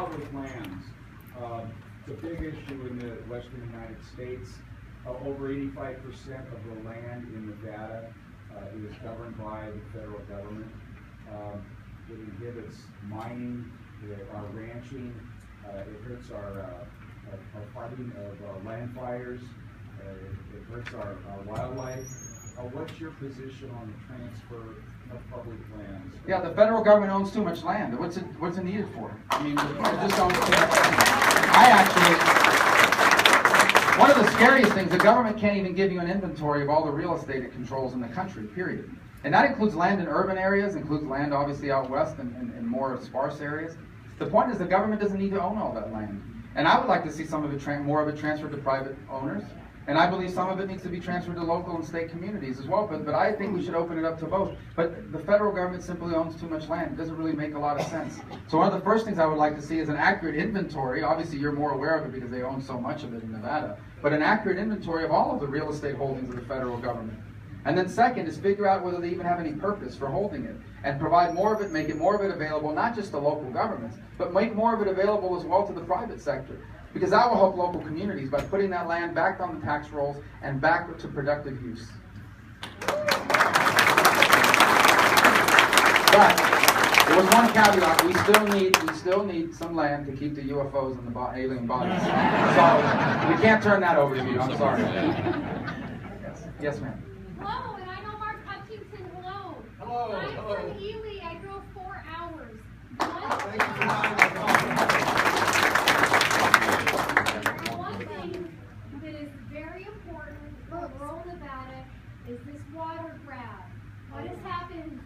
public lands. It's a big issue in the western United States. Over 85% of the land in Nevada is governed by the federal government. It inhibits mining, our ranching, it hurts our fighting of land fires, it hurts our wildlife. What's your position on the transfer of public lands? Yeah, the federal government owns too much land. What's it needed for? I mean, it just owns too much land. One of the scariest things, the government can't even give you an inventory of all the real estate it controls in the country, period. And that includes land in urban areas, includes land obviously out west and more sparse areas. The point is the government doesn't need to own all that land. And I would like to see some of it, more of it transferred to private owners. And I believe some of it needs to be transferred to local and state communities as well. But I think we should open it up to both. But the federal government simply owns too much land. It doesn't really make a lot of sense. So one of the first things I would like to see is an accurate inventory. Obviously, you're more aware of it because they own so much of it in Nevada. But an accurate inventory of all of the real estate holdings of the federal government. And then second is figure out whether they even have any purpose for holding it. And provide more of it, make it more of it available, not just to local governments, but make more of it available as well to the private sector. Because that will help local communities by putting that land back on the tax rolls and back to productive use. But there was one caveat: we still need some land to keep the UFOs and the alien bodies. So we can't turn that over to you. I'm sorry. Yes, ma'am. Hello, and I know Mark Hutchinson. Hello. Hello. I'm from Ely. I drove 4 hours. One thing that is very important for rural Nevada is this water grab. What has happened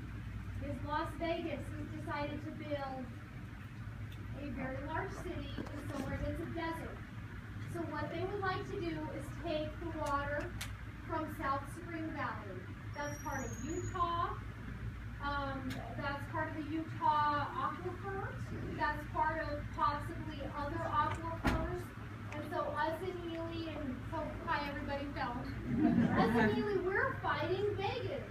is Las Vegas has decided to build a very large city somewhere that's a desert. So what they would like to do is take the water from South Spring Valley. That's part of Utah. That's part of the Utah aquifers. That's part of possibly other aquifers. And so us in Ely, and so hi everybody, Fallon. Us in Ely, we're fighting Vegas.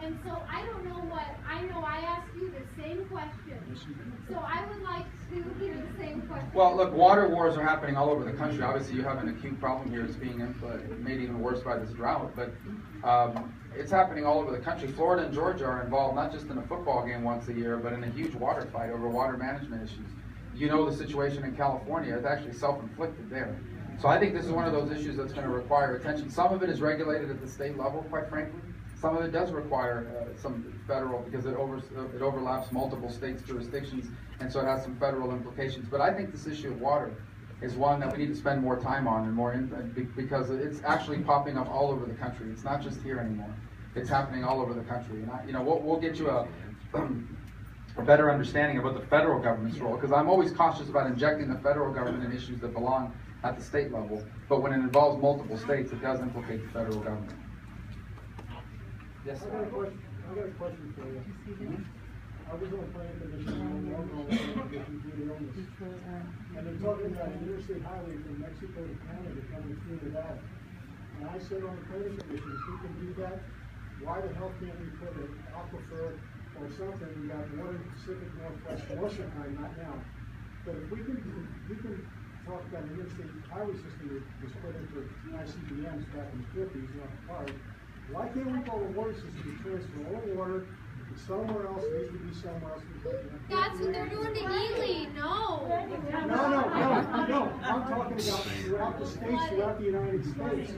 And so I don't know what, I know I asked you the same question. So I would like to hear the same question. Well, look, water wars are happening all over the country. Obviously, you have an acute problem here. It's being made even worse by this drought. But it's happening all over the country. Florida and Georgia are involved not just in a football game once a year, but in a huge water fight over water management issues. You know the situation in California. It's actually self-inflicted there. So I think this is one of those issues that's going to require attention. Some of it is regulated at the state level, quite frankly. Some of it does require some federal, because it overlaps multiple states' jurisdictions, and so it has some federal implications. But I think this issue of water is one that we need to spend more time on and because it's actually popping up all over the country. It's not just here anymore. It's happening all over the country. And we'll get you a better understanding about the federal government's role, because I'm always cautious about injecting the federal government in issues that belong at the state level. But when it involves multiple states, it does implicate the federal government. Yes, I got a question for you. I was on a planning commission and they're talking about an interstate highway from Mexico to Canada coming through Nevada. And I said on the planning commission, if we can do that, why the hell can't we put an aquifer or something? We got one in the Pacific Northwest most of the time, not now. But if we can talk about an interstate highway system that was put into ICBMs back in the 50s, not the cars. Why can't we call the water system to transfer all water somewhere else? It needs to be somewhere else. That's what they're doing to Ely. No. No. I'm talking about throughout the states, throughout the United States,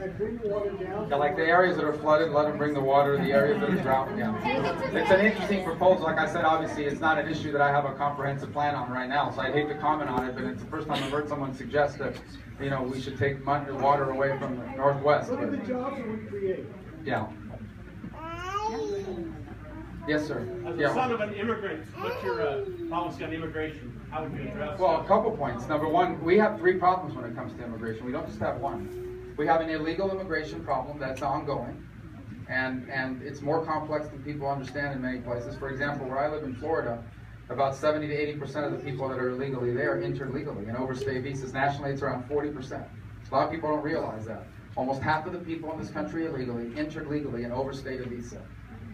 and bring the water down. Yeah, like the areas that are flooded, let them bring the water to the areas that are drought down. It's an interesting proposal. Like I said, obviously, it's not an issue that I have a comprehensive plan on right now, so I'd hate to comment on it, but it's the first time I've heard someone suggest that, we should take water away from the Northwest. Look at the jobs that we create. Yeah. Yes, sir. As a son of an immigrant, what's your policy on immigration? How would you address Well, that? a couple points. Number one, we have 3 problems when it comes to immigration. We don't just have one. We have an illegal immigration problem that's ongoing, and it's more complex than people understand in many places. For example, where I live in Florida, about 70 to 80% of the people that are illegally there entered legally and overstay visas. Nationally, it's around 40%. A lot of people don't realize that. Almost half of the people in this country illegally entered legally and overstayed a visa.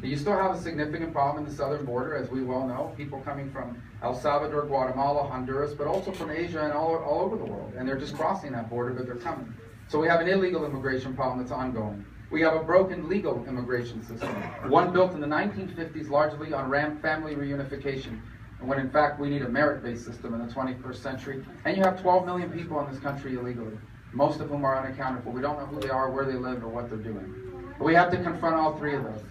You still have a significant problem in the southern border, as we well know, people coming from El Salvador, Guatemala, Honduras, but also from Asia and all over the world. And they're just crossing that border, but they're coming. So we have an illegal immigration problem that's ongoing. We have a broken legal immigration system, one built in the 1950s largely on family reunification, when in fact we need a merit-based system in the 21st century. And you have 12 million people in this country illegally, most of whom are unaccounted for. We don't know who they are, where they live, or what they're doing. But we have to confront all three of those.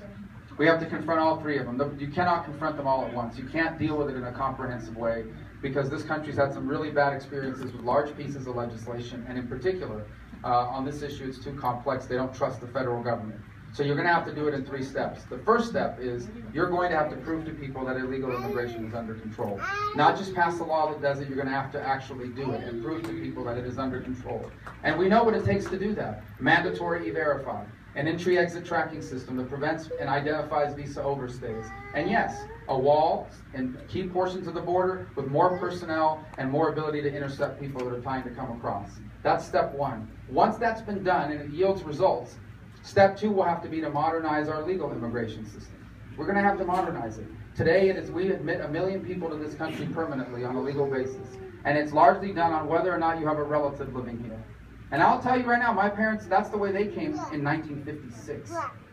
We have to confront all three of them. You cannot confront them all at once. You can't deal with it in a comprehensive way, because this country's had some really bad experiences with large pieces of legislation, and in particular, on this issue, it's too complex. They don't trust the federal government. So you're going to have to do it in 3 steps. The first step is you're going to have to prove to people that illegal immigration is under control. Not just pass a law that does it, you're going to have to actually do it and prove to people that it is under control. And we know what it takes to do that. Mandatory E-Verify, an entry-exit tracking system that prevents and identifies visa overstays. And yes, a wall in key portions of the border with more personnel and more ability to intercept people that are trying to come across. That's step 1. Once that's been done and it yields results, step 2 will have to be to modernize our legal immigration system. We're going to have to modernize it. Today, we admit 1 million people to this country permanently on a legal basis. And it's largely done on whether or not you have a relative living here. And I'll tell you right now, my parents, that's the way they came in 1956.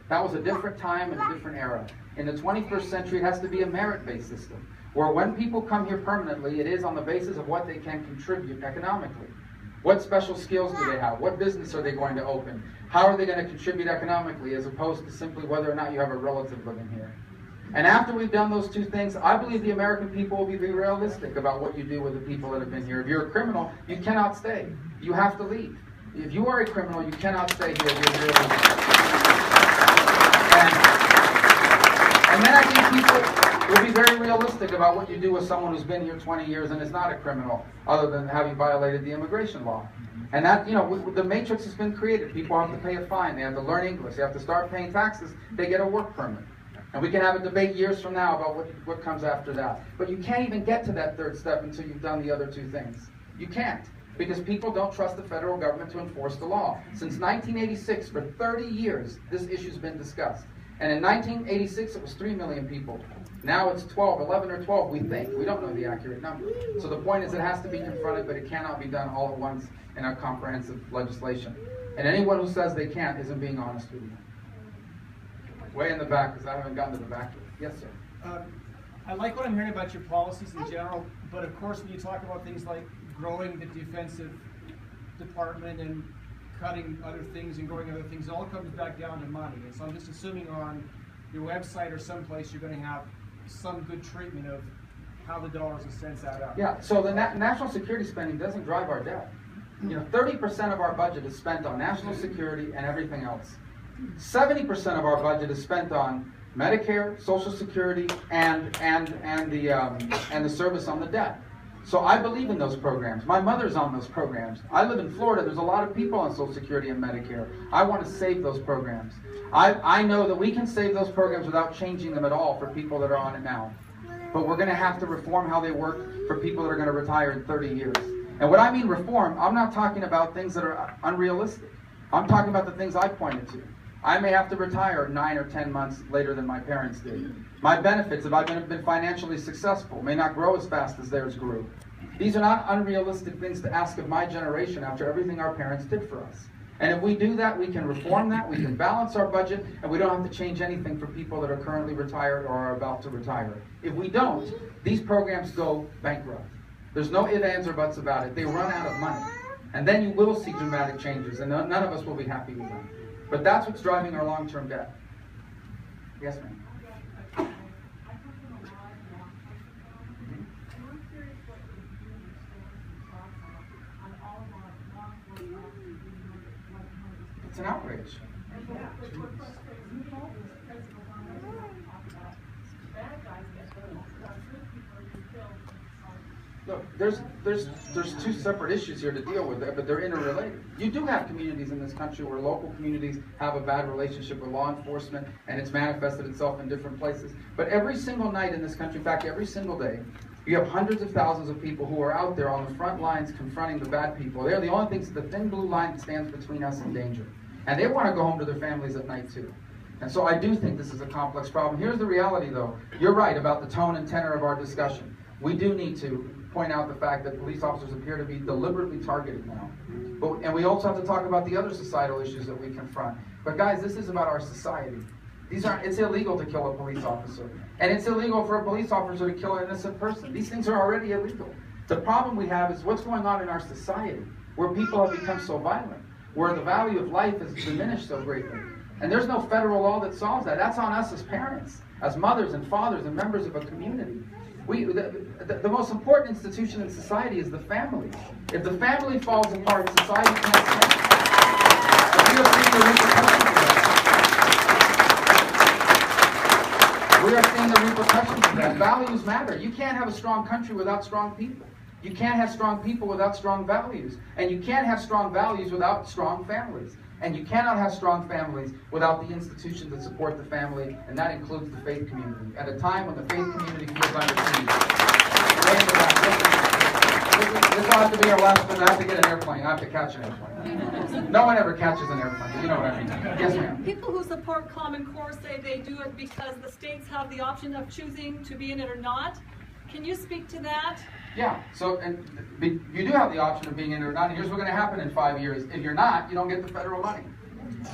That was a different time and a different era. In the 21st century, it has to be a merit-based system, where when people come here permanently, it is on the basis of what they can contribute economically. What special skills do they have? What business are they going to open? How are they going to contribute economically, as opposed to simply whether or not you have a relative living here? And after we've done those 2 things, I believe the American people will be very realistic about what you do with the people that have been here. If you're a criminal, you cannot stay. You have to leave. If you are a criminal, you cannot stay here. And then I think people will be very realistic about what you do with someone who's been here 20 years and is not a criminal, other than having violated the immigration law. And that, the matrix has been created. People have to pay a fine. They have to learn English. They have to start paying taxes. They get a work permit. And we can have a debate years from now about what comes after that. But you can't even get to that 3rd step until you've done the other 2 things. You can't. Because people don't trust the federal government to enforce the law. Since 1986, for 30 years, this issue's been discussed. And in 1986, it was 3 million people. Now it's 11 or 12, we think. We don't know the accurate number. So the point is it has to be confronted, but it cannot be done all at once in a comprehensive legislation. And anyone who says they can't isn't being honest with you. Way in the back, because I haven't gotten to the back yet. Yes, sir. I like what I'm hearing about your policies in general, but of course when you talk about things like growing the defensive department and cutting other things and growing other things, it all comes back down to money. And so I'm just assuming on your website or someplace you're going to have some good treatment of how the dollars and cents add up. Yeah, so the national security spending doesn't drive our debt. 30% of our budget is spent on national security and everything else. 70% of our budget is spent on Medicare, Social Security, and the service on the debt. So I believe in those programs. My mother's on those programs. I live in Florida. There's a lot of people on Social Security and Medicare. I want to save those programs. I know that we can save those programs without changing them at all for people that are on it now. But we're going to have to reform how they work for people that are going to retire in 30 years. And what I mean reform, I'm not talking about things that are unrealistic. I'm talking about the things I pointed to. I may have to retire 9 or 10 months later than my parents did. My benefits, if I've been financially successful, may not grow as fast as theirs grew. These are not unrealistic things to ask of my generation after everything our parents did for us. And if we do that, we can reform that, we can balance our budget, and we don't have to change anything for people that are currently retired or are about to retire. If we don't, these programs go bankrupt. There's no ifs, ands, or buts about it. They run out of money. And then you will see dramatic changes, and none of us will be happy with them. But that's what's driving our long-term debt. Yes, ma'am. It's an outrage. Look, there's 2 separate issues here to deal with, but they're interrelated. You do have communities in this country where local communities have a bad relationship with law enforcement, and it's manifested itself in different places. But every single night in this country, in fact, every single day, you have hundreds of thousands of people who are out there on the front lines confronting the bad people. They're the only things, the thin blue line that stands between us and danger. And they want to go home to their families at night too. And so I do think this is a complex problem. Here's the reality, though. You're right about the tone and tenor of our discussion. We do need to point out the fact that police officers appear to be deliberately targeted now. And we also have to talk about the other societal issues that we confront. But guys, this is about our society. It's illegal to kill a police officer. And it's illegal for a police officer to kill an innocent person. These things are already illegal. The problem we have is what's going on in our society, where people have become so violent, where the value of life has diminished so greatly. And there's no federal law that solves that. That's on us as parents, as mothers and fathers and members of a community. The most important institution in society is the family. If the family falls apart, society can't stand. We are seeing the repercussions of that. We are seeing the repercussions of that. Values matter. You can't have a strong country without strong people. You can't have strong people without strong values. And you can't have strong values without strong families. And you cannot have strong families without the institutions that support the family, and that includes the faith community. At a time when the faith community feels under siege. This will have to be our last one. I have to get an airplane. I have to catch an airplane. No one ever catches an airplane, but you know what I mean. Yes, ma'am. People who support Common Core say they do it because the states have the option of choosing to be in it or not. Can you speak to that? Yeah, so and you do have the option of being in it or not, and here's what's going to happen in 5 years. If you're not, you don't get the federal money.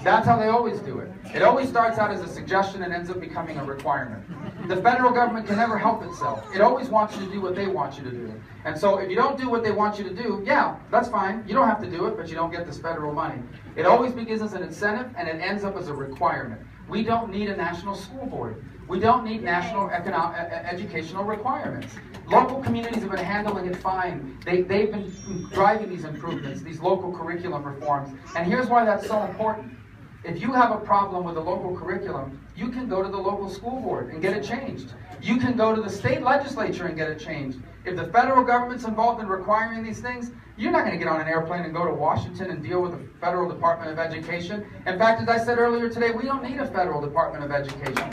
That's how they always do it. It always starts out as a suggestion and ends up becoming a requirement. The federal government can never help itself. It always wants you to do what they want you to do. And so if you don't do what they want you to do, yeah, that's fine. You don't have to do it, but you don't get this federal money. It always begins as an incentive, and it ends up as a requirement. We don't need a national school board. We don't need national educational requirements. Local communities have been handling it fine. They've been driving these improvements, these local curriculum reforms. And here's why that's so important. If you have a problem with the local curriculum, you can go to the local school board and get it changed. You can go to the state legislature and get it changed. If the federal government's involved in requiring these things, you're not going to get on an airplane and go to Washington and deal with the Federal Department of Education. In fact, as I said earlier today, we don't need a Federal Department of Education.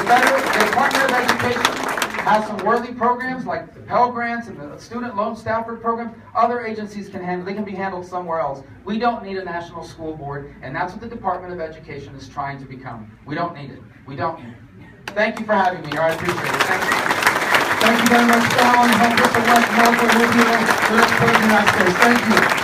The Department of Education has some worthy programs like the Pell Grants and the Student Loan Stafford Program. Other agencies can handle, they can be handled somewhere else. We don't need a national school board, and that's what the Department of Education is trying to become. We don't need it. We don't need it. Thank you for having me here. I appreciate it. Thank you. Thank you very much, Fallon. Hope this will work well for you. Let's put it in that space. Thank you.